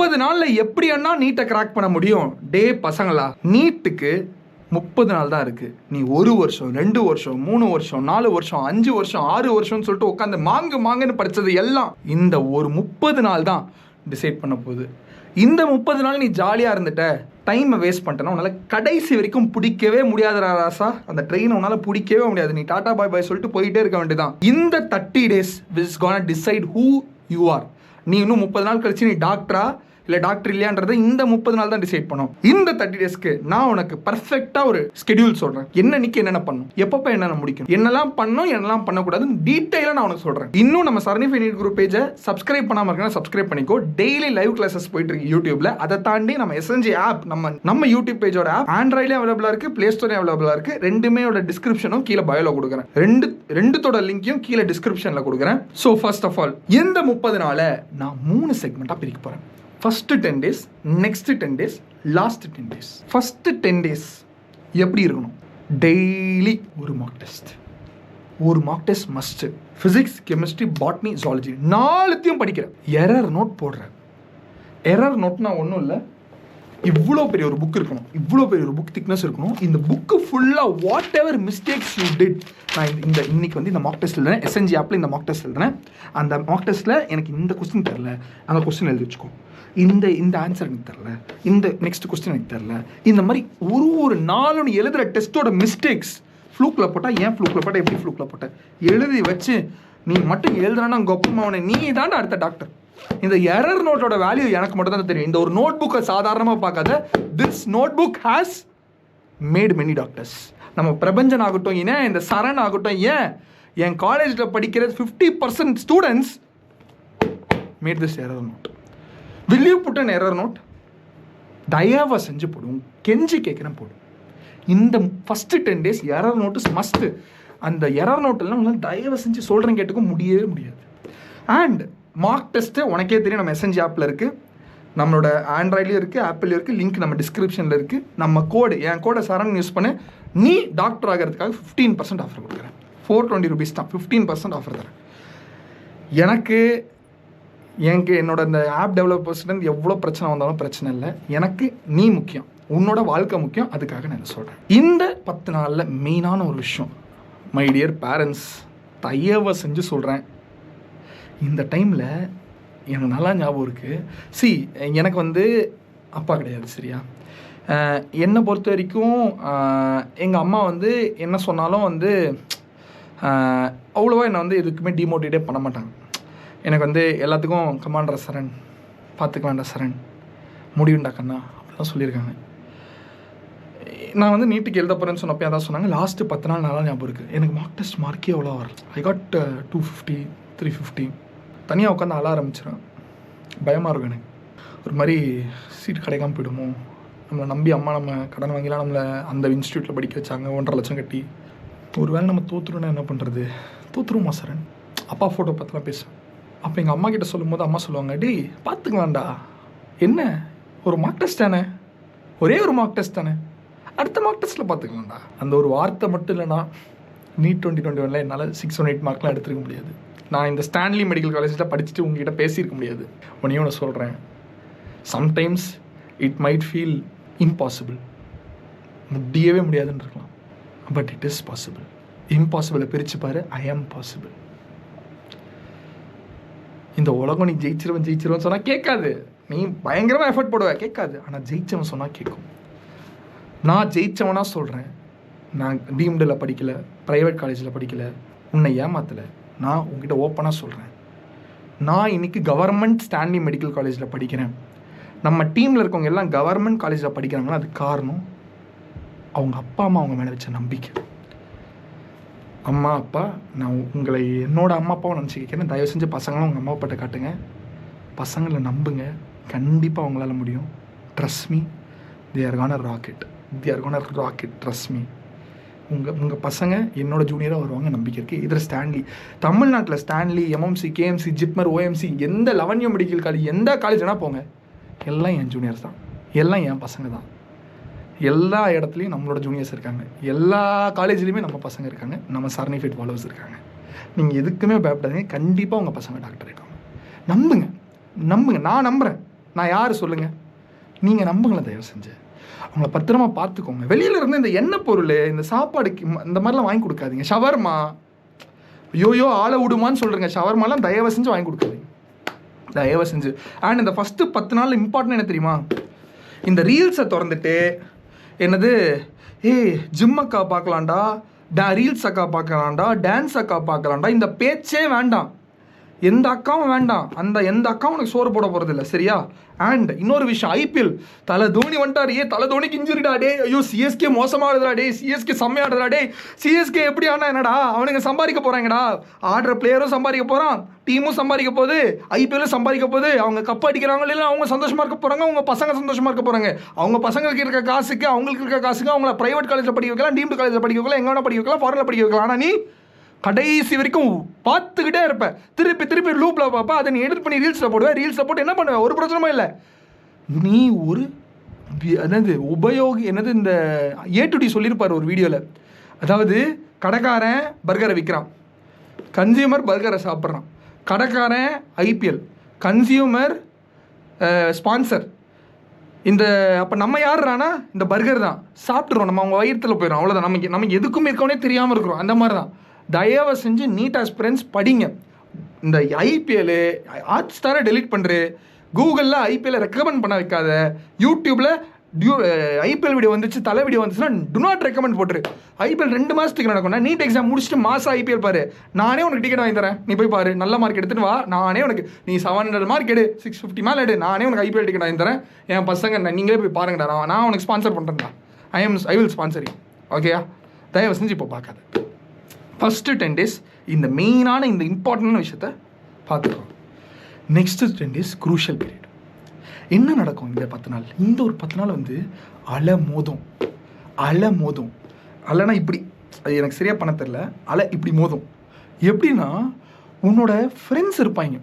30 நாள்ல எப்படி அண்ணா நீட்டை கிராக் பண்ண முடியும்? டே பசங்களா, நீட்டுக்கு 30 நாள் தான் இருக்கு. நீ 1 வருஷம் 2 வருஷம் 3 வருஷம் 4 வருஷம் 5 வருஷம் 6 வருஷம்னு சொல்லிட்டு உட்காந்து மாங்குன்னு படிச்சது எல்லாம் இந்த ஒரு 30 நாள் தான் டிசைட் பண்ண போகுது. இந்த 30 நாள் நீ ஜாலியா இருந்துட்ட, டைமை வேஸ்ட் பண்ணிட்டேன்னா உன்னால கடைசி வரைக்கும் பிடிக்கவே முடியாதுடா ராசா. அந்த ட்ரெயினை உன்னால பிடிக்கவே முடியாது. நீ டாடா பாய் பாய் சொல்லிட்டு போயிட்டே இருக்க வேண்டியதான். இந்த 30 days is gonna decide who you are. நீ இன்னும் 30 நாள் கழிச்சு நீ டாக்டரா இல்லை டாக்டர் இல்லையான்றதை இந்த 30 நாள் தான் டிசைட் பண்ணும். இந்த 30 டேஸ்க்கு நான் உனக்கு பர்ஃபெக்டாக ஒரு ஸ்கெடியூல் சொல்கிறேன். என்னன்னைக்கு என்னென்ன பண்ணும், எப்பப்போ என்னென்ன முடிக்கும், என்னெல்லாம் பண்ணும் என்னெல்லாம் பண்ணக்கூடாதுன்னு டீட்டெயிலாக நான் உனக்கு சொல்கிறேன். இன்னும் நம்ம சரணிஃபை நீட் குரூப் பேஜை சப்ஸ்கிரைப் பண்ணாமல் இருக்கா சப்ஸ்கிரைப் பண்ணிக்கோ. டெய்லி லைவ் கிளாஸஸ் போயிட்டு இருக்கு யூடியூப்ல. அதை தாண்டி நம்ம எஸ்என்ஜி ஆப் நம்ம யூடியூப் பேஜோட ஆப் ஆண்ட்ராய்ட்லேயும் அவைலபிளாக இருக்கு, பிளே ஸ்டோர்லையும் அவைலபிளாக இருக்கு. ரெண்டுமே டிஸ்கிரிப்ஷனும் கீழே பயோல கொடுக்குறேன். ரெண்டுத்தோட லிங்கையும் கீழே டிஸ்கிரிப்ஷனில் கொடுக்குறேன். ஸோ ஃபர்ஸ்ட் ஆஃப் ஆல் இந்த 30 நாளை நான் 3 செக்மெண்ட்டாக பிரிக்க போகிறேன். First 10 days, next 10 days, last 10 days. First 10 days எப்படி இருக்கணும்? டெய்லி ஒரு mock test must. Physics, chemistry, botany, zoology 4த்தையும் படிக்கிறேன். எரர் நோட் போடுறேன். எரர் நோட்னா ஒன்றும் இல்லை, இவ்வளோ பெரிய ஒரு புக் இருக்கணும், இவ்வளோ பெரிய ஒரு புக் திக்னஸ் இருக்கணும். இந்த புக்கு ஃபுல்லாக what ever mistakes you did, நான் இன்னைக்கு இந்த மார்க் டெஸ்ட் எழுதுறேன். எஸ்என்ஜி ஆப்பில் இந்த மார்க் டெஸ்ட் எழுதுறேன். அந்த மார்க் டெஸ்ட்டில் எனக்கு இந்த கொஸ்டின் தெரில, அந்த கொஸ்டின் எழுதி வச்சுக்கோ. இந்த ஆன்சர் எனக்கு தெரில, இந்த நெக்ஸ்ட் கொஸ்டின் எனக்கு தெரில. இந்த மாதிரி ஒரு நாளும் எழுதுகிற டெஸ்ட்டோட மிஸ்டேக்ஸ் ஃப்ளூக்கில் போட்டால், ஏன் ஃப்ளூக்கில் போட்டால், எப்படி ஃப்ளூக்கில் போட்டேன் எழுதி வச்சு நீ மட்டும் எழுதுனா கொப்பமாவனே நீ தாண்டா அடுத்த டாக்டர். இந்த எரர் நோட்டோட வேல்யூ எனக்கு மட்டும் தான் தெரியும். இந்த ஒரு நோட் புக்கை சாதாரணமாக பார்க்காத. This notebook has made many doctors. நம்ம பிரபஞ்சன் ஆகட்டும், ஏன் இந்த சரண் ஆகட்டும், ஏன் என் காலேஜில் படிக்கிற 50% students made this error note. Will you put an error note? தயவை செஞ்சு போடும், கெஞ்சி கேட்குறேன் போடும். இந்த first 10 days error note is must. அந்த எரர் நோட்டெல்லாம் உங்களால் தயவு செஞ்சு சொல்கிறேன் கேட்டுக்க முடியவே முடியாது. அண்ட் மார்க் டெஸ்ட்டு உனக்கே தெரியும், நம்ம எஸ்என்ஜி ஆப்பில் இருக்குது, நம்மளோட ஆண்ட்ராய்ட்லேயும் இருக்குது, ஆப்பிள்லையும் இருக்குது. லிங்க் நம்ம டிஸ்கிரிப்ஷனில் இருக்குது. நம்ம கோடு, என் கோடை சரண் யூஸ் பண்ணு, நீ டாக்டர் ஆகிறதுக்காக 15% ஆஃபர் கொடுக்குறேன். 420 rupees தான், 15% ஆஃபர் தரேன். என்னோட இந்த ஆப் டெவலப்பர்ஸ்லேருந்து எவ்வளோ பிரச்சனை வந்தாலும் பிரச்சனை இல்லை. எனக்கு நீ முக்கியம், உன்னோட வாழ்க்கை முக்கியம். அதுக்காக நான் சொல்கிறேன். இந்த 10 நாளில் மெயினான ஒரு விஷயம், மை டியர் பேரண்ட்ஸ், தயவை செஞ்சு சொல்கிறேன். இந்த டைமில் எனக்கு நல்லா ஞாபகம் இருக்குது. எனக்கு அப்பா கிடையாது, சரியா? என்னை பொறுத்த வரைக்கும் எங்கள் அம்மா என்ன சொன்னாலும் அவ்வளோவா என்னை எதுக்குமே டிமோட்டிவேட்டே பண்ண மாட்டாங்க. எனக்கு எல்லாத்துக்கும் கமாண்டர் சரண், பார்த்துக்கலாண்டா சரண், முடியுண்டா கண்ணா அப்படிலாம் சொல்லியிருக்காங்க. நான் நீட்டுக்கு எழுத போகிறேன்னு சொன்னப்போ அதான் சொன்னாங்க. லாஸ்ட்டு 10 நாள் நல்லா ஞாபகம் இருக்குது. எனக்கு மார்க் டெஸ்ட் மார்க்கே எவ்வளோ வரல. I got 250, 350. தனியாக உட்காந்து அழ ஆரம்பிச்சிடும். பயமாக இருக்கும் எனக்கு. ஒரு மாதிரி சீட் கிடைக்காமல் போயிடுமோ, நம்மளை நம்பி அம்மா நம்ம கடன் வாங்கிலாம் நம்மளை அந்த இன்ஸ்டியூட்டில் படிக்க வச்சாங்க 1.5 லட்சம் கட்டி. ஒரு வேளை நம்ம தோற்றுருன்னா என்ன பண்ணுறது? தோற்றுருமா சரண்? அப்பா ஃபோட்டோ பற்றிலாம் பேசுவேன். அப்போ எங்கள் அம்மா கிட்ட சொல்லும் போது அம்மா சொல்லுவாங்க, டேய் பார்த்துக்கலாம்டா, என்ன ஒரு மார்க் டெஸ்ட் தானே, ஒரே ஒரு மார்க் டெஸ்ட் தானே, அடுத்த மார்க் டெஸ்ட்டில் பார்த்துக்கலாம்டா. அந்த ஒரு வார்த்தை மட்டும் இல்லைனா நீட் 2021 என்னால் 618 மார்க்லாம் எடுத்துருக்க முடியாது. நான் இந்த ஸ்டான்லி மெடிக்கல் காலேஜில் படிச்சுட்டு உங்ககிட்ட பேசியிருக்க முடியாது. உன்னையும் நான் சொல்கிறேன், sometimes it might feel impossible, முடியவே முடியாதுன்னு இருக்கலாம். But it is possible. இம்பாசிபிளை பிரித்து பாரு, ஐ ஆம் பாசிபிள். இந்த உலகம் நீ ஜெயிச்சிருவன் சொன்னால் கேட்காது. நீ பயங்கரமாக எஃபர்ட் போடுவ, கேட்காது. ஆனால் ஜெயிச்சவன் சொன்னால் கேட்கும். நான் ஜெயிச்சவனாக சொல்கிறேன். நான் டீம்டில் படிக்கலை, ப்ரைவேட் காலேஜில் படிக்கலை, உன்னை ஏமாத்தலை. நான் உங்ககிட்ட ஓப்பனாக சொல்கிறேன், நான் இன்றைக்கி கவர்மெண்ட் ஸ்டான்லி மெடிக்கல் காலேஜில் படிக்கிறேன். நம்ம டீமில் இருக்கவங்க எல்லாம் கவர்மெண்ட் காலேஜில் படிக்கிறாங்கன்னா அது காரணம் அவங்க அப்பா அம்மா அவங்க மேலே வச்ச நம்பிக்கை. அம்மா அப்பா, நான் உங்களை என்னோடய அம்மா அப்பாவை நினச்சி கேட்குறேன். தயவு செஞ்சு பசங்களும் உங்கள் அம்மா அப்பாட்ட காட்டுங்க, பசங்களை நம்புங்க, கண்டிப்பாக அவங்களால முடியும். Trust me, they are gonna rocket, trust me. உங்கள் பசங்க என்னோடய ஜூனியராக வருவாங்க, நம்பிக்கை இருக்குது. இதில் ஸ்டான்லி, தமிழ்நாட்டில் Stanley, MMC, KMC, JIPMER, OMC, எந்த 11 மெடிக்கல் காலேஜ், எந்த காலேஜ் வேணால் போங்க, எல்லாம் என் ஜூனியர்ஸ் தான், எல்லாம் என் பசங்க தான். எல்லா இடத்துலையும் நம்மளோட ஜூனியர்ஸ் இருக்காங்க, எல்லா காலேஜ்லேயுமே நம்ம பசங்க இருக்காங்க, நம்ம சர்டிஃபிகேட் ஃபாலோவர்ஸ் இருக்காங்க. நீங்கள் எதுக்குமே பயப்படாதீங்க, கண்டிப்பாக உங்கள் பசங்க டாக்டர் இருக்காங்க. நம்புங்க, நான் நம்புகிறேன். நான் யார் சொல்லுங்கள்? நீங்கள் நம்புங்களேன் தயவு செஞ்சு. அவங்கள பத்திரமா பார்த்துக்கோங்க. வெளியில் இருந்து இந்த எண்ணெய் பொருள், இந்த சாப்பாடுக்கு இந்த மாதிரிலாம் வாங்கி கொடுக்காதீங்க. ஷவர்மா யோயோ ஆளை விடுமான்னு சொல்கிறேங்க. ஷவர்மாலாம் தயவு செஞ்சு வாங்கி கொடுக்காதீங்க, தயவு செஞ்சு. அண்ட் இந்த ஃபஸ்ட்டு 10 நாள் இம்பார்ட்டன்ட் என்ன தெரியுமா? இந்த ரீல்ஸை திறந்துட்டு என்னது ஜிம் அக்கா பார்க்கலாண்டா, ரீல்ஸ் அக்கா பார்க்கலாண்டா, டான்ஸ் அக்கா பார்க்கலாண்டா, இந்த பேச்சே வேண்டாம். எந்த அக்காவும் வேண்டாம். எந்த அக்காவும் உனக்கு சோறு போட போகிறது இல்லை, சரியா? அண்ட் இன்னொரு விஷயம், ஐபிஎல் தலை தோனி வந்துட்டாரு. தலை தோனிக்கு இன்ஜுரிடா டே. ஐயோ சிஎஸ்கே மோசமாடுதுடா டே, சிஎஸ்கே செம்மையாடுறா டே. சிஎஸ்கே எப்படி ஆனா என்னடா, அவனுங்க சம்பாதிக்க போகிறாங்கடா. ஆடுற பிளேயரும் சம்பாதிக்க போகிறான், டீமும் சம்பாதிக்க போகுது, ஐபிஎல்லும் சம்பாதிக்க போகுது. அவங்க கப் அடிக்கிறாங்க இல்லை, அவங்க சந்தோஷமாக இருக்க போகிறாங்க, அவங்க பசங்க சந்தோஷமாக இருக்க போகிறாங்க. அவங்க பசங்களுக்கு இருக்க காசுக்கு, அவங்களுக்கு இருக்க காசுக்கு அவங்கள ப்ரைவேட் காலேஜில் படிக்க வைக்கலாம், டீம்டு காலேஜில் படிக்க வைக்கலாம், எங்கே வேணால் படிக்க வைக்கலாம், ஃபாரினில் படிக்க வைக்கலாம். ஆனால் நீ கடைசி வரைக்கும் பார்த்துக்கிட்டே இருப்பேன். திருப்பி லூப்பில் பார்ப்பேன். அதை நீ எடிட் பண்ணி ரீல்ஸில் போடுவேன். ரீல்ஸில் போட்டு என்ன பண்ணுவேன்? ஒரு பிரச்சனையும் இல்லை. நீ ஒரு உபயோகி இந்த A2D சொல்லியிருப்பார் ஒரு வீடியோவில். அதாவது கடைக்காரன் பர்கரை விற்கிறான், கன்சியூமர் பர்கரை சாப்பிட்றான். கடைக்காரன் ஐபிஎல், கன்சியூமர் ஸ்பான்சர். அப்போ நம்ம யாருறானா இந்த பர்கர் தான் சாப்பிட்றோம். நம்ம அவங்க வயிற்றுல போயிடும், அவ்வளோதான். நமக்கு எதுக்கும் இருக்கவனே தெரியாமல் இருக்கிறோம். அந்த மாதிரி தான். தயவு செஞ்சு நீட் ஆஸ்பிரன்ஸ் படிங்க. இந்த ஐபிஎல் ஹாட் ஸ்டாரை டெலிட் பண்ணுற, கூகுளில் ஐபிஎல்லை ரெக்கமெண்ட் பண்ண வைக்காத, யூடியூப்பில் ஐபிஎல் வீடியோ வந்துச்சு, தலை வீடியோ வந்துச்சுன்னா டு நாட் ரெக்கமெண்ட் போட்டுரு. ஐபிஎல் 2 மாதத்துக்கு நடக்கும்னா நீட் எக்ஸாம் முடிச்சுட்டு மாதம் ஐபிஎல் பாரு. நானே உனக்கு டிக்கெட் வாங்கி தரேன், நீ போய் பாரு. நல்ல மார்க் எடுத்துட்டு வா, நானே உனக்கு நீ 700 மார்க் எடு, 650 மேலே எடு, நானே உனக்கு ஐபிஎல் டிக்கெட் வாங்கி தரேன். என் பசங்க நீங்களே போய் பாருங்கடா, நான் உனக்கு ஸ்பான்சர் பண்ணுறேன்டா. I will sponsor you. ஓகேயா? தயவு செஞ்சு இப்போ பார்க்காத. ஃபஸ்ட்டு 10 days இந்த மெயினான இந்த இம்பார்ட்டண்டான விஷயத்த பார்த்துக்கோங்க. Next 10 days crucial period. என்ன நடக்கும் இந்த 10 நாள்? இந்த ஒரு 10 நாள் அலை மோதும். அலைனா இப்படி, அது எனக்கு சரியாக பண்ண தெரில. அலை இப்படி மோதும். எப்படின்னா, உன்னோட ஃப்ரெண்ட்ஸ் இருப்பாங்க,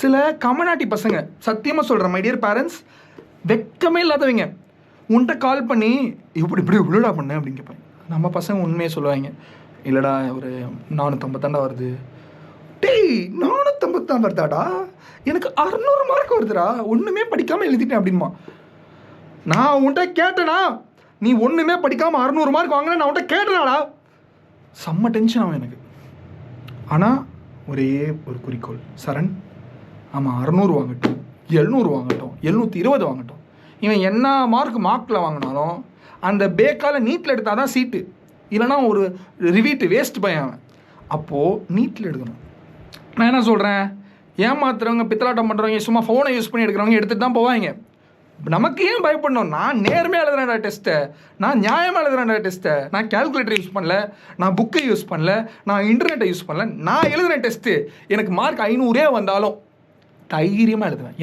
சில கம்யூனிட்டி பசங்க. சத்தியமாக சொல்கிறேன் மை டியர் பேரண்ட்ஸ், வெக்கமே இல்லாதவங்க உன்கிட்ட கால் பண்ணி இப்படி விழுடா பண்ண அப்படின்னு கேட்பாங்க. நம்ம பசங்க உண்மையை சொல்லுவாங்க, இல்லைடா ஒரு 450 வருது. டேய் 450 வருதாடா, எனக்கு 600 மார்க் வருதுடா, ஒன்றுமே படிக்காமல் எழுதிட்டேன் அப்படின்மா. நான் உன்கிட்ட கேட்டேனா, நீ ஒன்றுமே படிக்காமல் 600 மார்க் வாங்கினா நான் உன்கிட்ட கேட்டேனாடா. செம்ம டென்ஷன் ஆகும் எனக்கு. ஆனால் ஒரே ஒரு குறிக்கோள், சரண், ஆமாம் 600 வாங்கட்டும், 700 வாங்கட்டும், 720 வாங்கட்டும். இவன் என்ன மார்க்கில் வாங்கினாலும் அந்த பேக்கால் நீட்டில் எடுத்தால் தான் சீட்டு, இல்லைனா ஒரு ரிவீட்டு வேஸ்ட் பையன். அப்போது நீட்டில் எடுக்கணும். நான் என்ன சொல்கிறேன், ஏமாத்துறவங்க, பித்தலாட்டம் பண்ணுறவங்க, சும்மா ஃபோனை யூஸ் பண்ணி எடுக்கிறவங்க எடுத்துகிட்டு தான் போவாங்க. நமக்கு ஏன் பயப்படணும்? நான் நேர்மையாக எழுதுறேன்டா டெஸ்ட்டை, நான் நியாயமாக எழுதுறேன்டா டெஸ்ட்டை. நான் கேல்குலேட்டர் யூஸ் பண்ணல, நான் புக்கை யூஸ் பண்ணல, நான் இன்டர்நெட்டை யூஸ் பண்ணல, நான் எழுதுகிறேன் டெஸ்ட்டு. எனக்கு மார்க் 500 வந்தாலும் தைரியமாக எழுதுவேன்.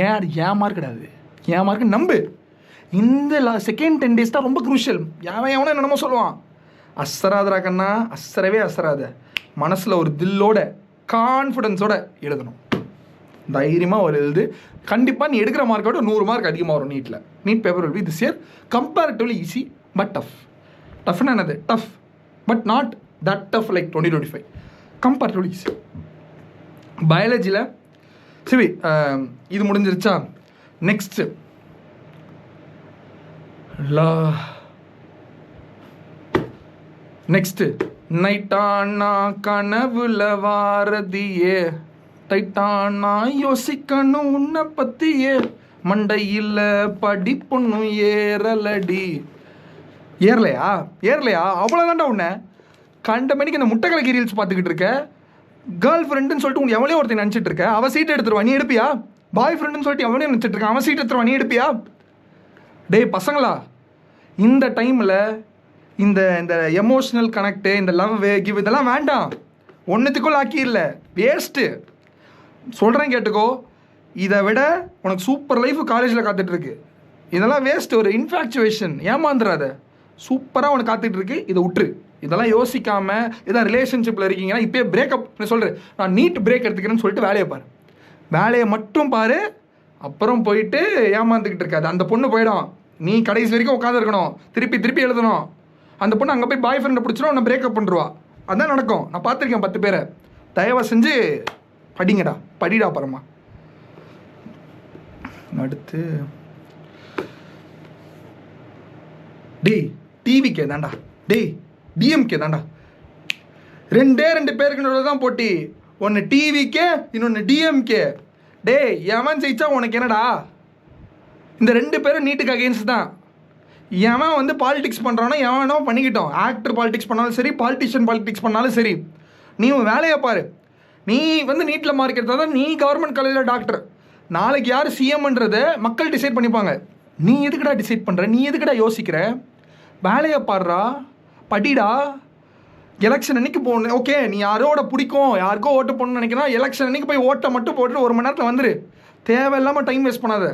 ஏன் மார்க் கிடையாது, என் மார்க்கு நம்பு. இந்த செகண்ட் 10 days தான் ரொம்ப குரூஷியல். எவனோ என்னமோ சொல்லுவான், அசராதரா கண்ணா, அசராத. மனசில் ஒரு தில்லோட கான்ஃபிடென்ஸோட எழுதணும். தைரியமாக ஒரு எழுது. கண்டிப்பாக நீ எடுக்கிற மார்க்கோட 100 மார்க் அதிகமாக வரும் நீட்டில். NEET paper will be this year comparatively easy but tough. டஃப்னா என்னது? Tough but not that tough like 2025. Comparatively easy. பயாலஜியில் சரி, இது முடிஞ்சிருச்சா? நெக்ஸ்ட்டு நைட்டானா கனவுல வாரதியே, டைட்டானா யோசிக்கணும் உன்னை பற்றியே, மண்டையில் படிப்புண்ணும் ஏறலையா அவ்வளோதான்டா. உன்னை கண்ட மணிக்கு இந்த முட்டை கலக்கி ரீல்ஸ் பார்த்துக்கிட்டு இருக்க. கேர்ள் ஃப்ரெண்டுன்னு சொல்லிட்டு உன் எவ்வளோ ஒருத்தர் நினச்சிட்டு இருக்க, அவள் சீட் எடுத்துருவா, நீ எடுப்பியா? பாய் ஃப்ரெண்டுன்னு சொல்லிட்டு எவ்வளோ நினச்சிட்டு இருக்கான், அவன் சீட் எடுத்துருவா, நீ எடுப்பியா? டேய் பசங்களா, இந்த டைமில் இந்த எமோஷ்னல் கனெக்டு, இந்த லவ் கிவ் இதெல்லாம் வேண்டாம். ஒன்றுத்துக்குள்ள ஆக்கி இல்லை, வேஸ்ட்டு. சொல்கிறேன் கேட்டுக்கோ. இதை விட உனக்கு சூப்பர் லைஃப் காலேஜில் காத்துட்ருக்கு. இதெல்லாம் வேஸ்ட்டு. ஒரு இன்ஃபேக்சுவேஷன், ஏமாந்துடாத. சூப்பராக உனக்கு காத்துட்ருக்கு, இதை விட்டுரு. இதெல்லாம் யோசிக்காமல் இதான் ரிலேஷன்ஷிப்பில் இருக்கீங்கன்னா இப்போயே பிரேக்கப் சொல்கிறேன். நான் நீட் பிரேக் எடுத்துக்கிறேன்னு சொல்லிட்டு வேலையை பாரு. வேலையை மட்டும் பாரு. அப்புறம் போயிட்டு ஏமாந்துக்கிட்டு இருக்காது. அந்த பொண்ணு போயிடும், நீ கடைசி வரைக்கும் உட்காந்துருக்கணும், திருப்பி எழுதணும். அந்த பொண்ணு அங்கே போய் பாய் ஃப்ரெண்டை பிடிச்சிடும், உன்னை பிரேக்கப் பண்ணுருவா. அதான் நடக்கும். நான் பார்த்துருக்கேன் 10 பேரை. தயவு செஞ்சு படிங்கடா, படிடா. அப்புறமா அடுத்து டேய் டிவிக்கே தாண்டா, டேய் டிஎம்கே தாண்டா. ரெண்டு பேருக்கு தான் போட்டி. ஒன்று டிவிக்கே, இன்னொன்று டிஎம்கே. டேய் எவன் ஜெயிச்சா உனக்கு என்னடா? இந்த 2 பேரும் நீட்டுக்கு அகெயின்ஸ்ட் தான். எவன் வந்து பாலிடிக்ஸ் பண்ணுறானோ எவனோ பண்ணிக்கிட்டோம். ஆக்டர் பாலிடிக்ஸ் பண்ணாலும் சரி, பாலிட்டிஷியன் பாலிடிக்ஸ் பண்ணாலும் சரி, நீ வேலையை பாரு. நீ வந்து நீட்டில் மார்க் எடுத்தால் தான் நீ கவர்மெண்ட் காலேஜில் டாக்டர். நாளைக்கு யார் சிஎம்ன்றதை மக்கள் டிசைட் பண்ணிப்பாங்க. நீ எதுக்குடா டிசைட் பண்ணுற? நீ எதுக்குடா யோசிக்கிற? வேலையை பாடுறா, படிடா. எலெக்ஷன் அன்றைக்கி போகணும். ஓகே, நீ யாரோட பிடிக்கும், யாருக்கோ ஓட்டு போடணும்னு நினைக்கிறா, எலெக்ஷன் அன்றைக்கி போய் ஓட்டை மட்டும் போட்டுட்டு 1 மணி நேரத்தில் வந்துரு. தேவையில்லாமல் டைம் வேஸ்ட் பண்ணாத.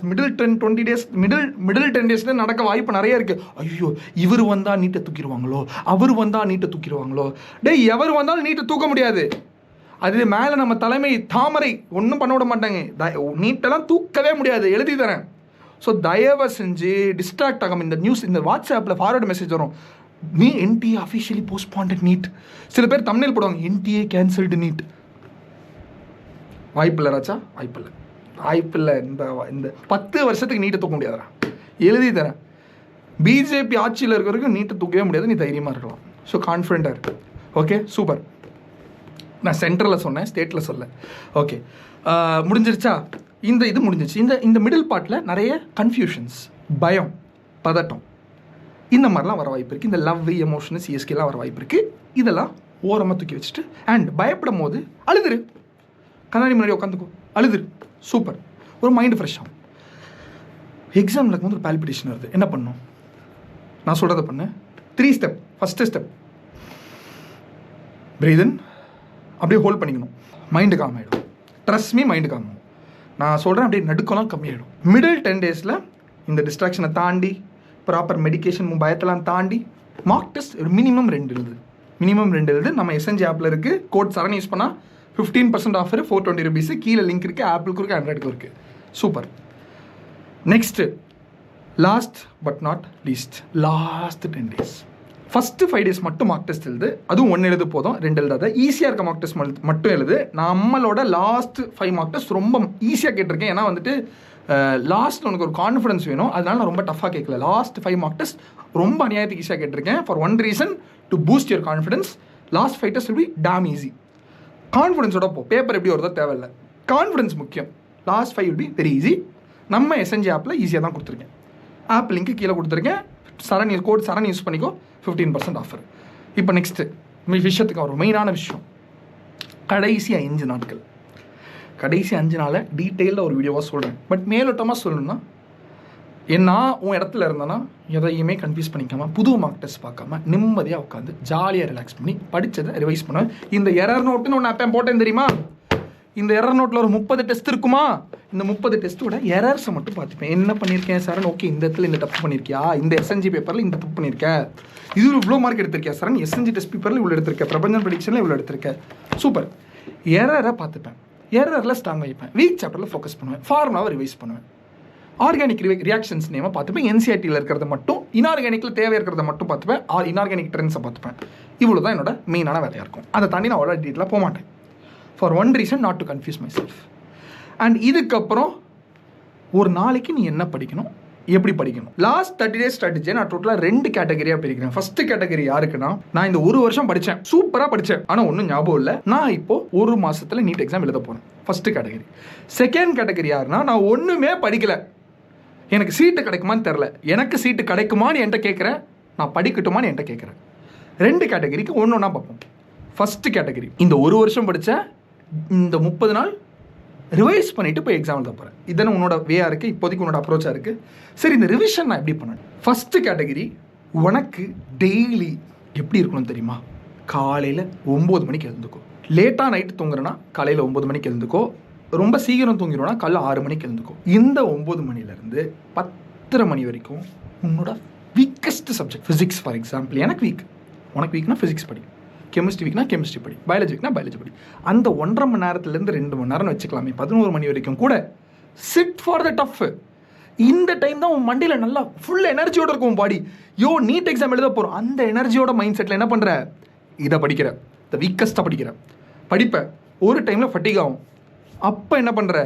மிடில் 10 டேஸில் நடக்க வாய்ப்பு நிறைய இருக்குது. ஐயோ, இவர் வந்தால் நீட்டை தூக்கிடுவாங்களோ, அவர் வந்தால் நீட்டை தூக்கிடுவாங்களோ. டேய் எவர் வந்தாலும் நீட்டை தூக்க முடியாது. அது மேலே நம்ம தலைமை தாமரை ஒன்றும் பண்ண விட மாட்டாங்க. நீட்டெல்லாம் தூக்கவே முடியாது, எழுதி தரேன். ஸோ தயவு செஞ்சு டிஸ்ட்ராக்ட் ஆகாமல் இந்த நியூஸ், இந்த வாட்ஸ்அப்பில் ஃபார்வர்டு மெசேஜ் வரும், நீ என்டிஏ அஃபிஷியலி போஸ்ட்பாண்டட் நீட். சில பேர் தம்ப்நெயில் போடுவாங்க, என்டிஏ கேன்சல்டு நீட். வாய்ப்பில்லை ராச்சா, வாய்ப்பில்லை. இந்த 10 வருஷத்துக்கு நீட்டை தூக்க முடியாதுடா, எழுதி தரேன். பிஜேபி ஆட்சியில் இருக்கிற வரைக்கும் நீட்டை தூக்கவே முடியாது. நீ தைரியமாக இருக்கலாம். ஸோ கான்ஃபிடென்ட்டாக இருக்கு. Okay, super. நான் சென்ட்ரலில் சொன்னேன், ஸ்டேட்டில் சொல்ல. ஓகே, முடிஞ்சிருச்சா? இது முடிஞ்சிச்சு. இந்த மிடில் பார்ட்டில் நிறைய கன்ஃபியூஷன்ஸ், பயம், பதட்டம், இந்த மாதிரிலாம் வர வாய்ப்பு இருக்குது. இந்த லவ், எமோஷனு, சிஎஸ்கேலாம் வர வாய்ப்பு இருக்குது. இதெல்லாம் ஓரமாக தூக்கி வச்சுட்டு அண்ட் பயப்படும் போது அழுதுரு. கண்ணாடி முன்னாடி உட்காந்துக்கோ, அழுதுரு. சூப்பர். ஒரு மைண்டு ஃப்ரெஷ் ஆகும். எக்ஸாமில் இருக்கும்போது ஒரு பால்பிட்டேஷன் வருது. என்ன பண்ணணும்? நான் சொல்கிறத பண்ணு. 3 ஸ்டெப். ஃபஸ்ட்டு ஸ்டெப், பிரீதன் அப்படியே ஹோல்ட் பண்ணிக்கணும். மைண்டு காம் ஆகிடும். ட்ரஸ்ட் மீ, மைண்டு காம் ஆகும். நான் சொல்கிறேன், அப்படியே நடுக்கலாம் கம்மியாகிடும். மிடில் 10 டேஸில் இந்த டிஸ்ட்ராக்ஷனை தாண்டி, ப்ராப்பர் மெடிக்கேஷன், பயத்தெல்லாம் தாண்டி மார்க் டெஸ்ட் ஒரு மினிமம் 2 எழுது. நம்ம எஸ்என்ஜி ஆப்பில் இருக்குது. கோட் சரண் யூஸ் பண்ணால் 15% ஆஃபர், 420 rupees. கீழே லிங்க் இருக்குது. ஆப்பிளுக்கு இருக்குது, ஆண்ட்ராய்டுக்கு இருக்குது. Super. Next last but not least, last 10 days. First 5 days மட்டும் மார்க் டெஸ்ட் எழுது. அதுவும் 1 எழுது போதும், 2 எழுதாத. ஈஸியாக இருக்க மார்க் டெஸ்ட் மட்டும் எழுது. நம்மளோட லாஸ்ட் 5 மார்க் டெஸ்ட் ரொம்ப ஈஸியாக கேட்டிருக்கேன். ஏன்னா வந்துட்டு லாஸ்ட்டில் உனக்கு ஒரு கான்ஃபிடன்ஸ் வேணும். அதனால நான் ரொம்ப டஃபாக கேட்கல. லாஸ்ட் 5 மார்க் டெஸ்ட் ரொம்ப அநியாயத்துக்கு ஈஸியாக கேட்டிருக்கேன். For one reason, to boost your confidence. Last 5 test will be damn easy. கான்ஃபிடன்ஸோட பேப்பர் எப்படி வருதோ தேவையில்லை, கான்ஃபிடன்ஸ் முக்கியம். Last 5 will be very easy. நம்ம எஸ்என்ஜி ஆப்பில் ஈஸியாக தான் கொடுத்துருக்கேன். ஆப் லிங்க்கு கீழே கொடுத்துருக்கேன். கோட் சரண் யூஸ் பண்ணிக்கோ, 15% ஆஃபர். இப்போ நெக்ஸ்ட்டு விஷயத்துக்கு ஒரு மெயினான விஷயம், கடைசி 5 நாட்கள். கடைசி 5 நாளை டீட்டெயிலில் ஒரு வீடியோவாக சொல்கிறேன். பட் மேலோட்டமாக சொல்லணும்னா, நான் உன் இடத்துல இருந்தேன்னா எதையுமே கன்ஃபியூஸ் பண்ணிக்காமல், புது மார்க் டெஸ்ட் பார்க்காம நிம்மதியாக உட்காந்து ஜாலியாக ரிலாக்ஸ் பண்ணி படித்ததை ரிவைஸ் பண்ணுவேன். இந்த எரர் நோட்டுன்னு ஒன்று அப்போ போட்டேன் தெரியுமா? இந்த எரர் நோட்டில் ஒரு 30 டெஸ்ட் இருக்குமா? இந்த 30 டெஸ்ட்டோட எரர்ஸை மட்டும் பார்த்துப்பேன். என்ன பண்ணியிருக்கேன் சரண்? ஓகே, இந்த இடத்துல இந்த தப்பு பண்ணியிருக்கியா? இந்த எஸ்என்ஜி பேப்பரில் இந்த தப்பு பண்ணியிருக்கேன். இது இவ்வளோ மார்க் எடுத்திருக்கியா சரண்? எஸ்என்ஜி டெஸ்ட் பேப்பரில் இவ்வளோ எடுத்திருக்கேன், பிரபஞ்சன் ப்ரெடிக்ஷனில் இவ்வளோ எடுத்திருக்கேன். சூப்பர். எரரை பார்த்துப்பேன். எரரில் ஸ்ட்ராங் வைப்பேன். வீக் சாப்டரில் ஃபோக்கஸ் பண்ணுவேன். ஃபார்முலாவை ரிவைஸ் பண்ணுவேன். ஆர்கானிக் ரியாக்ஷன்ஸ் நேமை பார்த்துப்பேன். என்சிஆர்டியில் இருக்கிறத மட்டும், இன்ஆர்கானிக்கில் தேவை இருக்கிறத மட்டும் பார்த்துப்பேன். இன்ஆர்கானிக் ட்ரெண்ட்ஸை பார்த்துப்பேன். இவ்வளோ தான் என்னோட மெயினான வேலையாக இருக்கும். அதை தாண்டி நான் அவ்வளோ டீட்டெயிலாக போக மாட்டேன். For one reason, not to confuse my self. And இதுக்கப்புறம் ஒரு நாளைக்கு நீ என்ன படிக்கணும், எப்படி படிக்கணும். லாஸ்ட் 30 days ஸ்ட்ராட்டஜியை நான் டோட்டலாக 2 கேட்டகரியாக பிரிக்கிறேன். ஃபர்ஸ்ட் கேட்டகரி யாருக்குன்னா, நான் இந்த 1 வருஷம் படித்தேன், சூப்பராக படித்தேன், ஆனால் ஒன்றும் ஞாபகம் இல்லை, நான் இப்போ 1 மாதத்தில் நீட் எக்ஸாம் எழுத போகிறேன். First category. செகண்ட் கேட்டகரி யாருன்னா, நான் ஒன்றுமே படிக்கலை, எனக்கு சீட்டு கிடைக்குமான்னு தெரில, எனக்கு சீட்டு கிடைக்குமான்னு என்கிட்ட கேட்குறேன், நான் படிக்கட்டுமான்னு என்கிட்ட கேட்குறேன். 2 கேட்டகரிக்கு ஒன்று ஒன்றா பார்ப்போம். ஃபர்ஸ்ட் கேட்டகரி, இந்த 1 வருஷம் படித்தேன், இந்த 30 நாள் ரிவைஸ் பண்ணிவிட்டு போய் எக்ஸாம் எழுத போகிறேன். இதுதானே உன்னோட வேயாக இருக்குது, இப்போதைக்கு உன்னோட அப்ரோச்சாக இருக்குது. சரி, இந்த ரிவிஷன் நான் எப்படி பண்ணேன்? ஃபஸ்ட்டு கேட்டகரி, உனக்கு டெய்லி எப்படி இருக்கணும் தெரியுமா? காலையில் 9 மணிக்கு எழுந்துக்கோ. லேட்டாக நைட்டு தூங்குறேன்னா காலையில் 9 மணிக்கு எழுந்துக்கோ. ரொம்ப சீக்கிரம் தூங்கிடுவோன்னா காலைல 6 மணிக்கு எழுந்துக்கோ. இந்த 9 மணிலேருந்து 10:30 மணி வரைக்கும் உன்னோட weakest subject physics for example. எனக்கு வீக், உனக்கு வீக்னா ஃபிசிக்ஸ் படி, கெமிஸ்ட்ரி வீக்னா கெமிஸ்ட்ரி படி, பயாலஜி வீக்னா பயாலஜி படி. அந்த 1.5 மணி நேரத்துலேருந்து 2 மணி நேரம்னு வச்சுக்கலாமே, 11 மணி வரைக்கும் கூட சிட் ஃபார் த டஃப். இந்த டைம் தான் உன் மண்டியில் நல்லா ஃபுல் எனர்ஜியோட இருக்கும் பாடி. நீட் எக்ஸாம் எழுத போகிறோம், அந்த எனர்ஜியோட மைண்ட் செட்டில் என்ன பண்ணுற? இதை படிக்கிற, இந்த வீக்கஸ்ட்டாக படிக்கிற படிப்பை ஒரு டைமில் ஃபட்டிக் ஆகும். அப்போ என்ன பண்ணுற?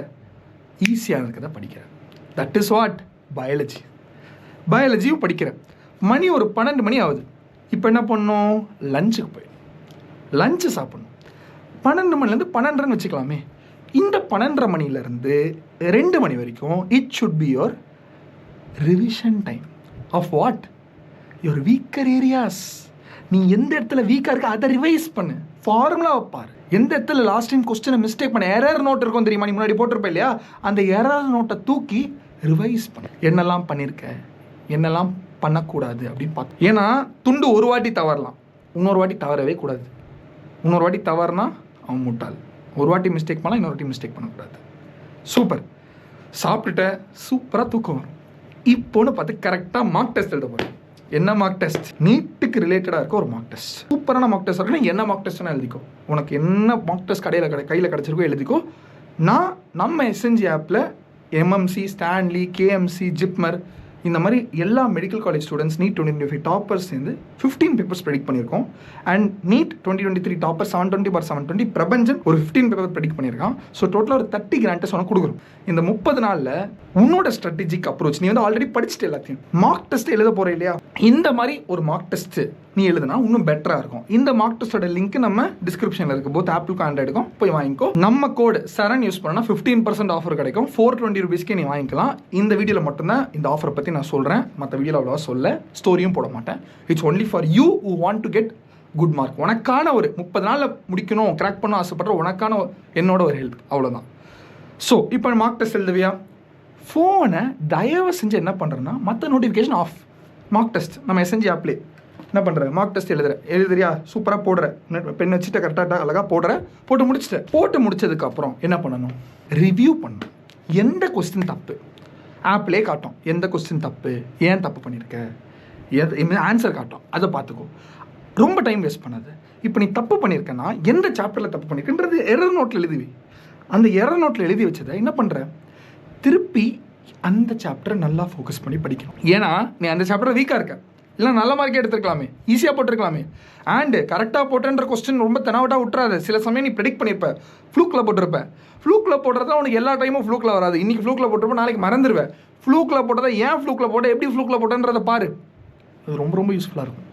ஈஸியாக இருக்கிறத படிக்கிறேன். தட் இஸ் வாட் பயாலஜியும் படிக்கிறேன். மணி ஒரு 12 மணி ஆகுது. இப்போ என்ன பண்ணணும்? லஞ்சுக்கு போய் லஞ்சு சாப்பிடணும். 12 மணிலேருந்து 12:30 வச்சுக்கலாமே. இந்த 12:30 மணிலேருந்து 2 மணி வரைக்கும் it should be your revision time of what? Your weaker areas. நீ எந்த இடத்துல வீக்காக இருக்க அதை ரிவைஸ் பண்ணு. ஃபார்முலா வைப்பார். எந்த இடத்துல லாஸ்ட் டைம் கொஸ்டினை மிஸ்டேக் பண்ண எரர் நோட் இருக்கும் தெரியுமா? நீ முன்னாடி போட்டிருப்ப இல்லையா? அந்த எரர் நோட்டை தூக்கி ரிவைஸ் பண்ணு. என்னெல்லாம் பண்ணியிருக்க, என்னெல்லாம் பண்ணக்கூடாது அப்படின்னு பார்த்து. ஏன்னா துண்டு ஒரு வாட்டி தவறலாம், இன்னொரு வாட்டி தவறவே கூடாது. இன்னொரு வாட்டி தவறுனா அவன் முட்டாள். ஒரு வாட்டி மிஸ்டேக் பண்ணலாம், இன்னொரு வாட்டி மிஸ்டேக் பண்ணக்கூடாது. சூப்பர். சாப்பிட்டுட்ட, சூப்பராக தூக்கம் வரும். இப்போன்னு பார்த்து கரெக்டாக மார்க் டெஸ்ட் எழுத போகிறேன். என்ன மார்க் டெஸ்ட்? நீட்டுக்கு ரிலேட்டடாக இருக்க ஒரு மார்க் டெஸ்ட். சூப்பரான மார்க் டெஸ்ட் இருக்குன்னா என்ன மார்க் டெஸ்ட்னா எழுதிக்கோ. உனக்கு என்ன மார்க் டெஸ்ட் கையில் கிடச்சிருக்கோ எழுதிக்கோ. நம்ம எஸ்என்ஜி ஆப்பில் எம்எம்சி, ஸ்டான்லி, கேஎம்சி, ஜிப்மர் இந்த மாதிரி எல்லா medical college students NEET 2025 toppers சேர்ந்து 15 பேப்பர்ஸ் ப்ரெடிக்ட் பண்ணியிருக்கோம். அண்ட் நீட் 2023 டாப்பர் 720/720 பிரபஞ்சன் ஒரு 15 பேப்பர் ப்ரெடிக்ட் பண்ணியிருக்கான். ஸோ டோட்டலாக ஒரு 30 கிராண்டஸ் உனக்கு கொடுக்குறோம். இந்த 30 நாளில் உன்னோட ஸ்ட்ராட்டஜிக் அப்ரோச், நீ வந்து ஆல்ரெடி படிச்சுட்டு எல்லாத்தையும் மார்க் டெஸ்ட் எழுத போகிற இல்லையா? இந்த மாதிரி ஒரு மார்க் டெஸ்ட் நீ எழுதுனா இன்னும் பெட்டராக இருக்கும். இந்த மார்க் டெஸ்ட்டோட லிங்க் நம்ம டிஸ்கிரிப்ஷனில் இருக்குது. போத் ஆப்பிளுக்கும் ஆண்ட்ராய்டுக்கும் போய் வாங்கிக்கோ. நம்ம கோடு சரண் யூஸ் பண்ணா 15% ஆஃபர் கிடைக்கும். 420 rupeesக்கே நீ வாங்கிக்கலாம். இந்த வீடியோவில் மட்டும்தான் இந்த ஆஃபரை பற்றி நான் சொல்கிறேன். மற்ற வீடியோவில் அவ்வளோவா சொல்ல, ஸ்டோரியும் போட மாட்டேன். It's only for you who want to get good mark. உனக்கான ஒரு 30 நாளில் முடிக்கணும், கிராக் பண்ண ஆசைப்படுற உனக்கான என்னோட ஒரு ஹெல்ப், அவ்வளோதான். ஸோ இப்போ மார்க் டெஸ்ட் எழுதுவியா? ஃபோனை தயவு செஞ்சு என்ன பண்ணுறேன்னா மற்ற நோட்டிஃபிகேஷன் ஆஃப். மார்க் டெஸ்ட் நம்ம எஸ்என்ஜி ஆப்லேயே என்ன பண்ணுறேன்? மார்க் டெஸ்ட் எழுதுறியா? சூப்பராக போடுற, பெண் வச்சுட்டு கரெக்டாக அழகாக போட்டு முடிச்சதுக்கப்புறம் என்ன பண்ணணும்? ரிவ்யூ பண்ணணும். எந்த கொஸ்டின் தப்பு ஆப்லேயே காட்டும். எந்த கொஸ்டின் தப்பு, ஏன் தப்பு பண்ணியிருக்க, ஆன்சர் காட்டும். அதை பார்த்துக்கோ. ரொம்ப டைம் வேஸ்ட் பண்ணாது. இப்போ நீ தப்பு பண்ணியிருக்கேன்னா எந்த சாப்டரில் தப்பு பண்ணியிருக்கன்றது எரர் நோட்டில் எழுதுவி. அந்த எரர் நோட்டில் எழுதி வச்சதை என்ன பண்ணுற? திருப்பி அந்த சாப்டரை நல்லா ஃபோக்கஸ் பண்ணி படிக்கணும். ஏன்னா நீ அந்த சாப்டர் வீக்காக இருக்க, இல்லை நல்ல மார்க்கே எடுத்துருக்கலாமே, ஈஸியாக போட்டிருக்கலாமே. அண்டு கரெக்டாக போட்டேன்ற கொஸ்டின் ரொம்ப தெனாவட்டாக விட்டுறாது. சில சமயம் நீ ப்ரெடிக்ட் பண்ணியிருப்ப, ஃப்ளூக்கில் போட்டிருப்பேன். ஃப்ளூக்கில் போடுறதா உனக்கு எல்லா டைமும் ஃப்ளூக்கில் வராது. இன்றைக்கி ஃப்ளூக்கில் போட்டிருப்ப, நாளைக்கு மறந்துடுவேன். ஃப்ளூக்கில் போட்டதை ஏன் ஃப்ளூக்கில் போட்ட, எப்படி ஃப்ளூக்கில் போட்டேன்றதை பாரு. அது ரொம்ப ரொம்ப யூஸ்ஃபுல்லாக இருக்கும்.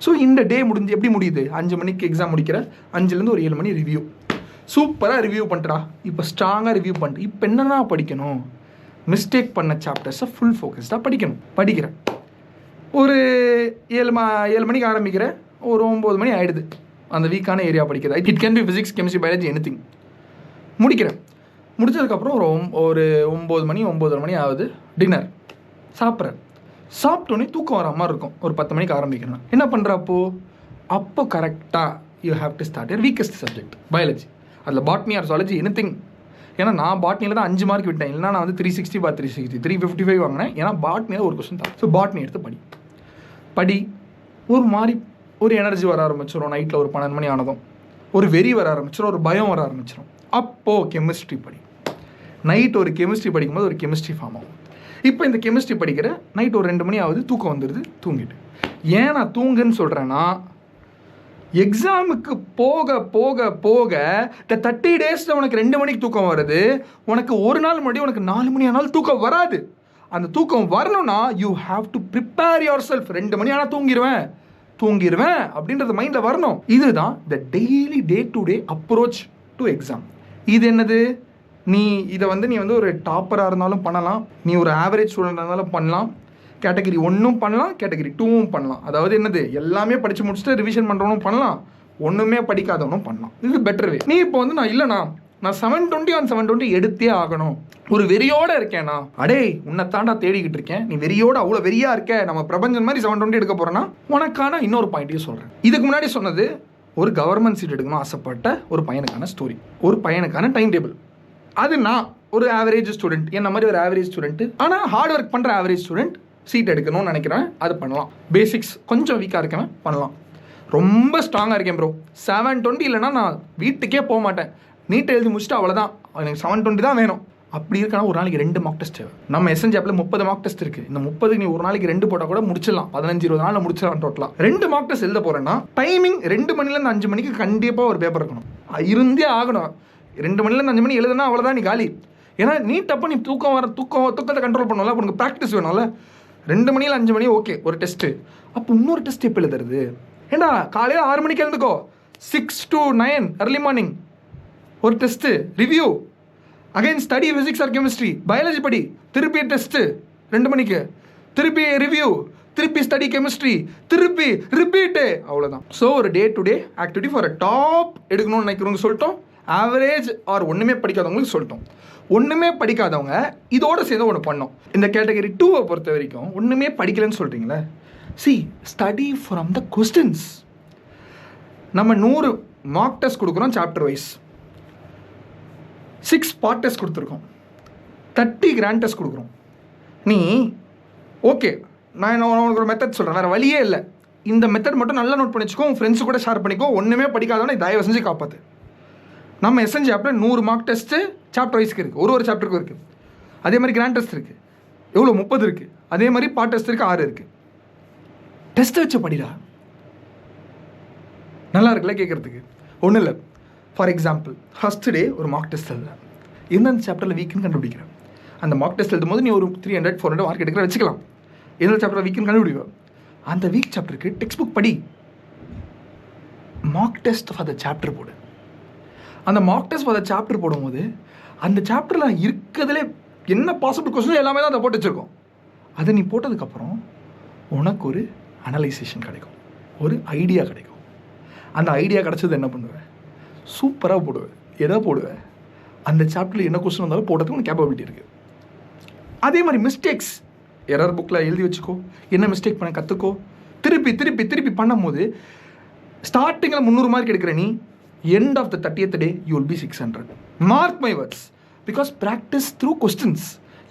ஸோ இந்த டே எப்படி முடியுது? 5 மணிக்கு எக்ஸாம் முடிக்கிற, 5லேருந்து ஒரு 7 மணி ரிவ்யூ. சூப்பராக ரிவ்யூ பண்ணிட்டா. இப்போ ஸ்ட்ராங்காக ரிவ்யூ பண்ணிட்டு இப்போ என்னென்னா படிக்கணும்? மிஸ்டேக் பண்ண சாப்டர்ஸை ஃபுல் ஃபோக்கஸ்டாக படிக்கிறேன். ஒரு 7 மணிக்கு ஆரம்பிக்கிறேன், ஒரு 9 மணி ஆகிடுது அந்த வீக்கான ஏரியா படிக்கிறது. It can be physics, chemistry, biology, anything. முடிச்சதுக்கப்புறம் ஒரு 9 மணி 9:30 மணி ஆகுது. டின்னர் சாப்பிட்டோன்னே தூக்கம் வர மாதிரி இருக்கும். ஒரு 10 மணிக்கு ஆரம்பிக்கிறேன். என்ன பண்ணுறப்போ அப்போ கரெக்டாக you have to start your weakest subject biology. அதில் பாட்னி ஆர் ஜுவாலஜி, எனிதிங். ஏன்னா நான் பாட்னியில் தான் 5 மார்க் விட்டேன். இல்லைனா நான் வந்து 360/360 355 வாங்கினேன். ஏன்னா பாட்னியில் ஒரு கொஸ்டின் தான். ஸோ பாட்னி எடுத்து படி. ஒரு மாதிரி ஒரு எனர்ஜி வர ஆரம்பிச்சிடும். நைட்டில் ஒரு 12 மணி ஆனதும் ஒரு வெறி வர ஆரம்பிச்சிடும், ஒரு பயம் வர ஆரம்பிச்சிடும். அப்போது கெமிஸ்ட்ரி படி. நைட் ஒரு கெமிஸ்ட்ரி படிக்கும்போது ஒரு கெமிஸ்ட்ரி ஃபார்ம் ஆகும். இப்போ இந்த கெமிஸ்ட்ரி படிக்கிற நைட் ஒரு 2 மணி ஆகுது, தூக்கம் வந்துடுது, தூங்கிட்டு. ஏன் நான் தூங்குன்னு சொல்கிறேன்னா, எக்ஸாமுக்கு போக போக போக இந்த 30 டேஸில் உனக்கு 2 மணிக்கு தூக்கம் வருது. உனக்கு ஒரு நாள் முன்னாடி உனக்கு 4 மணி ஆனாலும் தூக்கம் வராது. அந்த தூக்கம் வரணும்னா you have to prepare your self. 2 மணி ஆனால் தூங்கிடுவேன் அப்படின்றது மைண்டில் வரணும். இதுதான் the daily day to day approach to exam. இது என்னது? நீ வந்து ஒரு டாப்பராக இருந்தாலும் பண்ணலாம், நீ ஒரு ஆவரேஜ் ஸ்டூடெண்டாக இருந்தாலும் பண்ணலாம், கேட்டகரி 1 பண்ணலாம், கேட்டகரி 2 பண்ணலாம். அதாவது என்னது? எல்லாமே படித்து முடிச்சுட்டு ரிவிஷன் பண்ணுறவனும் பண்ணலாம், ஒன்றுமே படிக்காதவனும் பண்ணலாம். இது பெட்டர் வே. நீ இப்போ வந்து நான் 720 on 720 எடுத்தே ஆகணும், ஒரு வெறியோடு இருக்கேனா? அடே உன்னை தாண்டா தேடிக்கிட்டு இருக்கேன். நீ வெறியோடு அவ்வளோ வெறியாக இருக்க, நம்ம பிரபஞ்சன் மாதிரி 720 எடுக்க போகிறேன்னா உனக்கான இன்னொரு பாயிண்ட்டையும் சொல்கிறேன். இதுக்கு முன்னாடி சொன்னது ஒரு கவர்மெண்ட் சீட் எடுக்கணும் ஆசைப்பட்ட ஒரு பையனுக்கான ஸ்டோரி, ஒரு பையனுக்கான டைம் டேபிள். அது நான் ஒரு ஆவரேஜ் ஸ்டூடெண்ட், என்ன மாதிரி ஒரு ஆவரேஜ் ஸ்டூடெண்ட்டு, ஆனால் ஹார்ட் ஒர்க் பண்ணுற ஆவரேஜ் ஸ்டூடெண்ட் சீட் எடுக்கணும்னு நினைக்கிறேன். அது பண்ணலாம். பேசிக்ஸ் கொஞ்சம் வீக்காக இருக்கேன், பண்ணலாம். ரொம்ப ஸ்ட்ராங்காக இருக்கேன் ப்ரோ, 720 இல்லைனா நான் வீட்டுக்கே போக மாட்டேன், நீட்டை எழுதி முடிச்சுட்டு அவ்வளோதான், எனக்கு 720 தான் வேணும். அப்படி இருக்கானா ஒரு நாளைக்கு 2 மார்க் டெஸ்ட். நம்ம எஸ்என்ஜி ஆப்பில் 30 மார்க் டெஸ்ட் இருக்குது. இந்த 30 நீ ஒரு நாளைக்கு 2 போட்டால் கூட முடிச்சிடலாம். 15-20 நாளில் முடிச்சிடலாம். டோட்டலாக 2 மார்க் டெஸ்ட் எழுத போகிறேன்னா டைமிங் 2 மணிலேருந்து 5 மணிக்கு கண்டிப்பாக ஒரு பேப்பர் இருக்கணும், இருந்தே ஆகணும். 2 மணிலேருந்து 5 மணி எழுதுனா அவ்வளோதான், நீ காலி. ஏன்னா நீட் அப்போ நீ தூக்கத்தை கண்ட்ரோல் பண்ணல, உனக்கு ப்ராக்டிஸ் வேணும்ல. 2 மணி இல்லை 5 மணி ஓகே ஒரு டெஸ்ட்டு, அப்போ இன்னொரு டெஸ்ட் எப்போ எழுதுறது? ஏண்டா காலையில் 6 மணிக்கு எழுந்துக்கோ, 6 to 9 early மார்னிங் ஒரு test, review, again study physics R chemistry, biology படி, திருப்பி டெஸ்ட்டு 2 மணிக்கு, திருப்பி ரிவ்யூ, திருப்பி ஸ்டடி கெமிஸ்ட்ரி, திருப்பி ரிப்பீட்டு, அவ்வளோதான். ஸோ ஒரு day to day activity for top எடுக்கணும்னு நினைக்கிறவங்க சொல்லிட்டோம், ஆவரேஜ் ஆர் ஒன்றுமே படிக்காதவங்களுக்கு சொல்லிட்டோம். ஒன்றுமே படிக்காதவங்க இதோட சேர்ந்து ஒன்று பண்ணோம். இந்த கேட்டகரி 2-வை பொறுத்த வரைக்கும் ஒன்றுமே படிக்கலைன்னு சொல்கிறீங்களே, ஸ்டடி ஃப்ரம் த கொஸ்டின்ஸ். நம்ம 100 மார்க் டெஸ்ட் கொடுக்குறோம், சாப்டர் வைஸ் 6 பார்ட் டெஸ்ட் கொடுத்துருக்கோம், 30 கிராண்ட் டெஸ்ட் கொடுக்குறோம். நீ ஓகே, நான் உனக்கு ஒரு மெத்தட் சொல்கிறேன், வேறு வழியே இல்லை. இந்த மெத்தட் மட்டும் நல்லா நோட் பண்ணி வச்சுக்கோ, உன் ஃப்ரெண்ட்ஸு கூட ஷேர் பண்ணிக்கோ. ஒன்றுமே படிக்காதவனை தயவு செஞ்சு காப்பாற்று. நம்ம எஸ்என்ஜி ஆப்பில் 100 மார்க் டெஸ்ட்டு சாப்டர் வைஸ்க்கு இருக்குது, ஒரு சாப்டருக்கும் இருக்குது. அதே மாதிரி கிராண்ட் டெஸ்ட் இருக்குது, எவ்வளோ 30 இருக்குது. அதே மாதிரி பார்ட் டெஸ்ட் இருக்குது, 6 இருக்குது. டெஸ்ட்டை வச்சு படிடா, நல்லா இருக்குல்ல கேட்குறதுக்கு. ஒன்றும் இல்லை, ஃபார் எக்ஸாம்பிள் ஃபஸ்ட்டு டே ஒரு மார்க் டெஸ்ட் எழுதுறேன், எந்தெந்த சாப்டரில் வீக்குன்னு கண்டுபிடிக்கிறேன். அந்த மார்க் டெஸ்ட் எழுதும் போது நீ ஒரு 300-400 மார்க் எடுக்கிற வச்சுக்கலாம். எந்த சாப்டரில் வீக்குன்னு கண்டுபிடிப்பேன். அந்த வீக் சாப்டருக்கு டெக்ஸ்ட் புக் படி, mark test for the chapter போடு. அந்த mark test for the chapter போடும்போது அந்த சாப்டரில் இருக்கிறதுலே என்ன பாசிபிள் கொஸ்டின் எல்லாமே தான் அதை போட்டு வச்சுருக்கோம். அதை நீ போட்டதுக்கப்புறம் உனக்கு ஒரு அனலைசேஷன் கிடைக்கும், ஒரு ஐடியா கிடைக்கும். அந்த ஐடியா கிடச்சது என்ன பண்ணுவேன், சூப்பராக போடுவேன். எதை போடுவேன், அந்த சாப்டரில் என்ன கொஸ்டின் வந்தாலும் போடுறதுக்கு உனக்கு கேப்பபிலிட்டி இருக்குது. அதே மாதிரி மிஸ்டேக்ஸ் எரர் புக்கில் எழுதி வச்சுக்கோ, என்ன மிஸ்டேக் பண்ண கற்றுக்கோ. திருப்பி திருப்பி திருப்பி பண்ணும்போது ஸ்டார்டிங்கில் 300 மார்க் எடுக்கிற நீ end of the 30th day you will be 600. Mark my words, because practice through questions.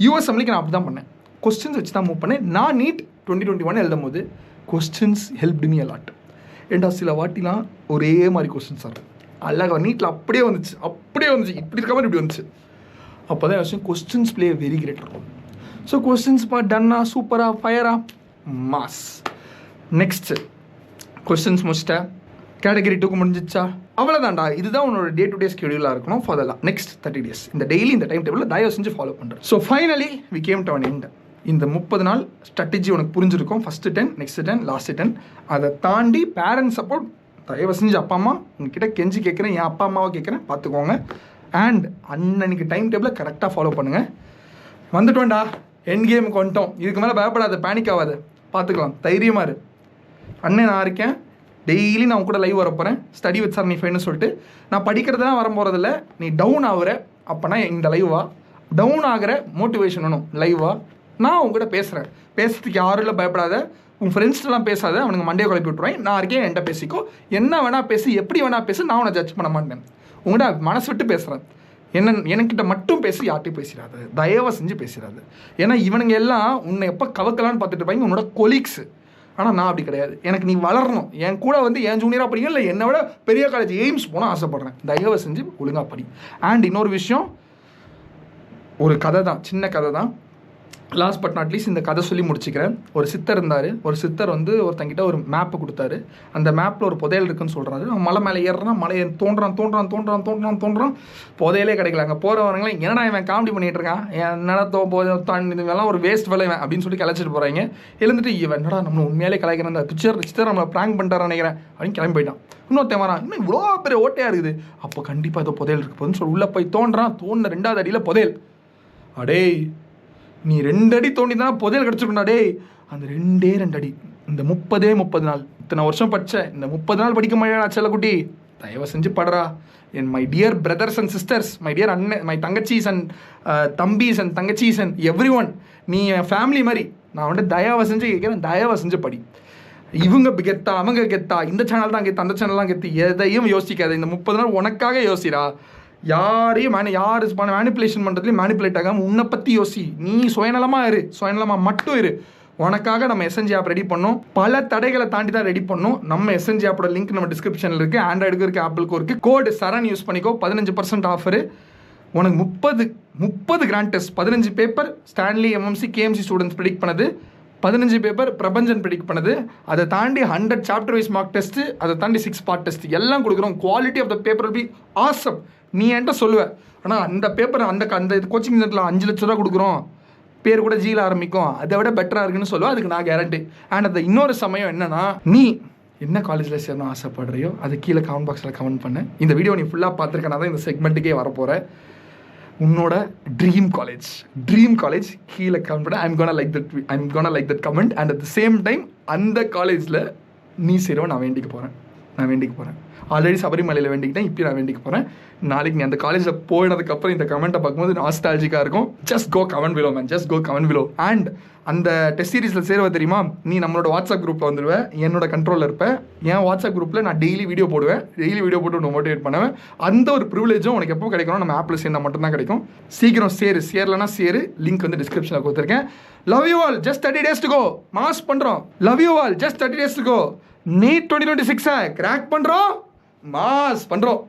US அமெரிக்க நான் அப்படி தான் பண்ணேன், கொஸ்டின்ஸ் வச்சு தான் மூவ் பண்ணேன். நான் நீட் 2021 எழுதும் போது கொஸ்டின்ஸ் ஹெல்ப்டு மீ அலாட். ஏண்டா சில வாட்டிலாம் ஒரே மாதிரி கொஸ்டின்ஸ் ஆகும், அழகாக நீட்டில் அப்படியே வந்துச்சு, இப்படி இருக்க மாதிரி இப்படி வந்துச்சு. அப்போ தான் விஷயம், questions play very great role. So questions டன்னா, சூப்பராக, ஃபயராக, மாஸ். நெக்ஸ்ட்டு கொஸ்டின்ஸ் முடிச்சிட்டேன், கேட்டகரி 2க்கு முடிஞ்சிச்சா, அவ்வளோதான்டா. இதுதான் உன்னோட டே டு டே ஸ்கெடியூலாக இருக்கணும் ஃபார் த நெக்ஸ்ட் 30 days. இந்த டெய்லி இந்த டைம் டேபிளில் தயவு செஞ்சு ஃபாலோ பண்ணுறேன். So finally we came to an end. இந்த 30 நாள் ஸ்ட்ராட்டஜி உனக்கு புரிஞ்சிருக்கும். First 10, next 10, last 10. அதை தாண்டி பேரண்ட்ஸ் சப்போர்ட் தயவு செஞ்சு அப்பா அம்மா உங்ககிட்ட கெஞ்சி கேட்குறேன், என் அப்பா அம்மாவை கேட்குறேன், பார்த்துக்கோங்க. அண்ட் அன்னன்னைக்கு டைம் டேபிளை கரெக்டாக ஃபாலோ பண்ணுங்கள். வந்துட்டோம்டா, எண்ட் கேமுக்கு வந்துட்டோம், இதுக்கு மேலே பயப்படாத, பேனிக் ஆகாது, பார்த்துக்கலாம், தைரியமாக இரு. அண்ணன் நான் இருக்கேன், டெய்லி நான் கூட லைவ் வரப்போகிறேன். ஸ்டடி வித் சார் நீ ஃபைன்னு சொல்லிட்டு நான் படிக்கிறதுலாம் வர போகிறதில்ல. நீ டவுன் ஆகுற அப்போனா இந்த லைவா, டவுன் ஆகிற மோட்டிவேஷன் வேணும் லைவா. நான் உங்கள்கிட்ட பேசுகிறேன், பேசுறதுக்கு யாரும் இல்லை, பயப்படாத. உன் ஃப்ரெண்ட்ஸ்லாம் பேசாத, அவனுக்கு மண்டே குழப்பி விட்டுருவேன். நான் இருக்கேன், என்கிட்ட பேசிக்கோ, என்ன வேணால் பேசு, எப்படி வேணால் பேசு, நான் உன்னை ஜட்ஜ் பண்ண மாட்டேன். உங்கள்கிட்ட மனசு விட்டு பேசுகிறேன், எனக்கிட்ட மட்டும் பேசி யார்ட்டையும் பேசிடாது, தயவு செஞ்சு பேசிடாது. ஏன்னா இவனுங்க எல்லாம் உன்னை எப்போ கவக்கலான்னு பார்த்துட்டு இருப்பாங்க, உன்னோட கொலீக்ஸு. ஆனால் நான் அப்படி கிடையாது. எனக்கு நீ வளரணும், என் கூட வந்து என் ஜூனியராக படிக்க, இல்லை என்னை விட பெரிய காலேஜ் எய்ம்ஸ் போனால் ஆசைப்பட்றேன். தயவு செஞ்சு ஒழுங்காக படி. அண்ட் இன்னொரு விஷயம், ஒரு கதை தான், சின்ன கதை தான், லாஸ்ட் பட் நாட் லீஸ்ட் இந்த கதை சொல்லி முடிச்சுக்கிறேன். ஒரு சித்தர் இருந்தார். ஒரு சித்தர் வந்து ஒருத்தங்கிட்ட ஒரு மேப்பை கொடுத்தாரு. அந்த மேப்பில் ஒரு புதையல் இருக்குன்னு சொல்கிறாரு. அவன் மலை மேலே ஏறுறான், மலையை தோன்றான், புதையலே கிடைக்கல. அங்கே போகிறவங்களே என்னடா இவன் காமெடி பண்ணிகிட்டு இருக்கான், என்னடா இதெல்லாம் ஒரு வேஸ்ட் விளைவன் அப்படின்னு சொல்லி கலைச்சிட்டு போகிறாங்க. எழுந்துட்டு இவன் என்னடா நம்ம உண்மையாலே கலைக்கிறேன், அந்த சித்தர் நம்மளை ப்ராங்க் பண்ணிட்டாரான்னு நினைக்கிறேன் அப்படின்னு கிளம்பி போயிட்டான். இன்னொருத்தன் வரான், இன்னும் இவ்வளோ பெரிய ஓட்டையாக இருக்குது, அப்போ கண்டிப்பாக ஏதோ புதையல் இருக்கு போதுன்னு சொல்லி உள்ளே போய் தோன்றான். 2வது அடியில் புதையல். அடே நீ 2 அடி தோண்டி தானே புதையல் கிடச்சிருக்கா டேய், அந்த 2 அடி. இந்த 30 நாள் இத்தனை வருஷம் படித்தேன், இந்த 30 நாள் படிக்க மாட்டேடா செல்லக்குட்டி, தயவு செஞ்சு படுறா. என் my dear brothers and sisters, my dear அண்ணன், மை தங்கச்சீஸ் அண்ட் தம்பிஸ் அண்ட் தங்கச்சீஸ் அண்ட் எவ்ரி ஒன், நீ என் ஃபேமிலி மாதிரி. நான் வந்துட்டு தயவு செஞ்சு கேட்குறேன், தயவு செஞ்சு படி. இவங்க கெத்தா, அவங்க கெத்தா, இந்த சேனல் தான் கெத்து, அந்த சேனல் தான் கெத்து, எதையும் யோசிக்காது. இந்த 30 நாள் உனக்காக யோசிடா. யாரையும் யார் மேனிப்புலேஷன் பண்ணுறதுலையும் மேனிப்புலேட் ஆகாமல் உன்னை பற்றி யோசி. நீ சுயநலமாக இரு, சுயநலமாக மட்டும் இரு. உனக்காக நம்ம எஸ்என்ஜி ஆப் ரெடி பண்ணோம், பல தடைகளை தாண்டி தான் ரெடி பண்ணோம். நம்ம எஸ்என்ஜி ஆப்போட லிங்க் நம்ம டிஸ்கிரிப்ஷனில் இருக்குது, ஆண்ட்ராய்டுக்கு இருக்குது, ஆப்பிளுக்கும் இருக்குது. கோடு சரண் யூஸ் பண்ணிக்கோ, 15% ஆஃபரு. உனக்கு 30 grand test, 15 paper Stanley MMC KMC students predict பண்ணது, 15 பேப்பர் பிரபஞ்சன் ப்ரெடிக்ட் பண்ணது, அதை தாண்டி 100 சாப்டர் வைஸ் மார்க் டெஸ்ட்டு, அதை தாண்டி 6 பார்ட் டெஸ்ட் எல்லாம் கொடுக்குறோம். Quality of the paper will be awesome. நீ என்கிட்ட சொல்லுவ, ஆனால் அந்த பேப்பர் அந்த கோச்சிங் சென்டரில் 5 லட்ச ரூபா கொடுக்குறோம், பேர் கூட ஜீல ஆரம்பிக்கும், அதை விட பெட்டராக இருக்குன்னு சொல்லுவேன். அதுக்கு நான் கேரண்டி. அண்ட் அது இன்னொரு சமயம் என்னன்னா, நீ என்ன காலேஜில் சேரணும் ஆசைப்படுறியோ அது கீழே கமெண்ட் பாக்ஸில் கமெண்ட் பண்ணு. இந்த வீடியோ நீ ஃபுல்லாக பார்த்துருக்கனா தான் இந்த செக்மெண்ட்டுக்கே வரப்போகிற. உன்னோட ட்ரீம் காலேஜ் கீழே கமெண்ட் பண்ண. I'm gonna like that comment. And at the same time அந்த காலேஜில் நீ சேருவ நான் வேண்டிக்க போகிறேன். ஆல்ரெடி சபரிமலையில் வேண்டிக்கிட்டேன், இப்போ நான் வேண்டிக்க போகிறேன். நாளைக்கு நீ அந்த காலேஜில் போயினதுக்கப்புறம் இந்த கமெண்ட்டை பார்க்கும்போது நாஸ்டாலஜிக்காக இருக்கும். Just go comment below man, just go comment below. And அந்த டெஸ்ட் சீரிஸில் சேருவ தெரியுமா, நீ நம்மளோட வாட்ஸ்அப் குரூப்பில் வந்துடுவேன், என்னோட கண்ட்ரோலில் இருப்பேன். என் வாட்ஸ்அப் குரூப்பில் நான் டெய்லி வீடியோ போட்டு உன்னை மோட்டிவேட் பண்ணுவேன். அந்த ஒரு ப்ரிவிலேஜும் உனக்கு எப்போ கிடைக்கணும், நம்ம ஆப்பில் சேர்ந்தால் மட்டும்தான் கிடைக்கும். சீக்கிரம் சேரலன்னா லிங்க் வந்து டிஸ்கிரிப்ஷனில் கொடுத்துருக்கேன். Love you all, just 30 days to go. Mass பண்ணுறோம். Love you all, just 30 days to go. NEET 2026 crack பண்ணுறோம், மாஸ் பண்ணுறோம்.